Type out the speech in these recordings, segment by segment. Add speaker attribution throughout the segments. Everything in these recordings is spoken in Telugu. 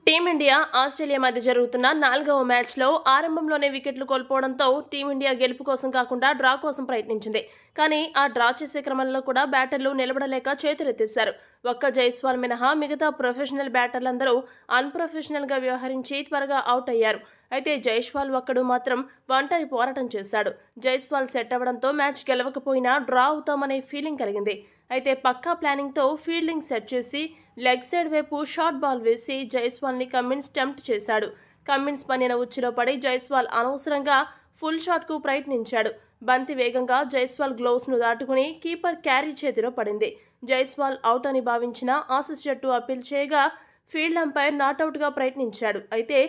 Speaker 1: టీమిండియా ఆస్ట్రేలియా మధ్య జరుగుతున్న 4వ మ్యాచ్లో ఆరంభంలోనే వికెట్లు కోల్పోవడంతో టీమిండియా గెలుపు కోసం కాకుండా డ్రా కోసం ప్రయత్నించింది. కానీ ఆ డ్రా చేసే క్రమంలో కూడా బ్యాటర్లు నిలబడలేక చేతులెత్తేశారు. ఒక్క జైస్వాల్ మినహా మిగతా ప్రొఫెషనల్ బ్యాటర్లందరూ అన్ప్రొఫెషనల్గా వ్యవహరించి త్వరగా అవుట్ అయ్యారు. అయితే జైస్వాల్ ఒక్కడు మాత్రం ఒంటరి పోరాటం చేశాడు. జైస్వాల్ సెట్ అవ్వడంతో మ్యాచ్ గెలవకపోయినా డ్రా అవుతామనే ఫీలింగ్ కలిగింది. అయితే పక్కా ప్లానింగ్తో ఫీల్డింగ్ సెట్ చేసి లెగ్ సైడ్ వైపు షార్ట్ బాల్ వేసి జైస్వాల్ని కమ్మిన్స్ టెంప్ట్ చేశాడు. కమ్మిన్స్ పనిన ఉచ్చులో పడి జైస్వాల్ అనవసరంగా ఫుల్ షాట్కు ప్రయత్నించాడు. బంతి వేగంగా జైస్వాల్ గ్లోవ్స్ను దాటుకుని కీపర్ క్యారీ చేతిలో పడింది. జైస్వాల్ అవుట్ అని భావించిన ఆసీస్ జట్టు అప్పీల్ చేయగా ఫీల్డ్ అంపైర్ నాటౌట్గా ప్రయత్నించాడు. అయితే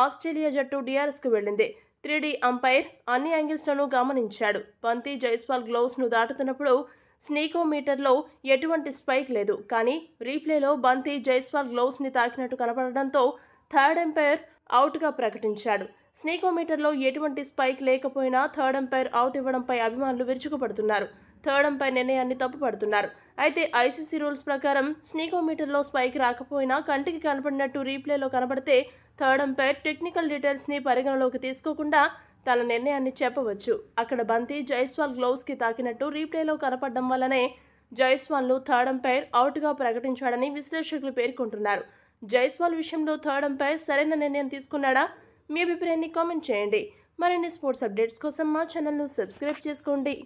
Speaker 1: ఆస్ట్రేలియా జట్టు డిఆర్ఎస్కు వెళ్లింది. 3D అంపైర్ అన్ని యాంగిల్స్లను గమనించాడు. బంతి జైస్వాల్ గ్లోవ్స్ను దాటుతున్నప్పుడు స్నీకోమీటర్లో ఎటువంటి స్పైక్ లేదు. కానీ రీప్లేలో బంతి జైస్వాల్ గ్లోవ్స్ని తాకినట్టు కనపడడంతో థర్డ్ అంపైర్ అవుట్గా ప్రకటించాడు. స్నీకోమీటర్లో ఎటువంటి స్పైక్ లేకపోయినా థర్డ్ అంపైర్ అవుట్ ఇవ్వడంపై అభిమానులు విరుచుకుపడుతున్నారు. థర్డ్ అంపైర్ నిర్ణయాన్ని తప్పుపడుతున్నారు. అయితే ఐసీసీ రూల్స్ ప్రకారం స్నీకోమీటర్లో స్పైక్ రాకపోయినా కంటికి కనపడినట్టు రీప్లేలో కనపడితే థర్డ్ అంపైర్ టెక్నికల్ డీటెయిల్స్ని పరిగణలోకి తీసుకోకుండా తన నిర్ణయాన్ని చెప్పవచ్చు. అక్కడ బంతి జైస్వాల్ గ్లోవ్స్కి తాకినట్టు రీప్లేలో కనపడడం వల్లనే జైస్వాల్ను థర్డ్ అంపైర్ అవుట్గా ప్రకటించాడని విశ్లేషకులు పేర్కొంటున్నారు. జైస్వాల్ విషయంలో థర్డ్ అంపైర్ సరైన నిర్ణయం తీసుకున్నాడా? మీ అభిప్రాయాన్ని కామెంట్ చేయండి. మరిన్ని స్పోర్ట్స్ అప్డేట్స్ కోసం మా ఛానల్ను సబ్స్క్రైబ్ చేసుకోండి.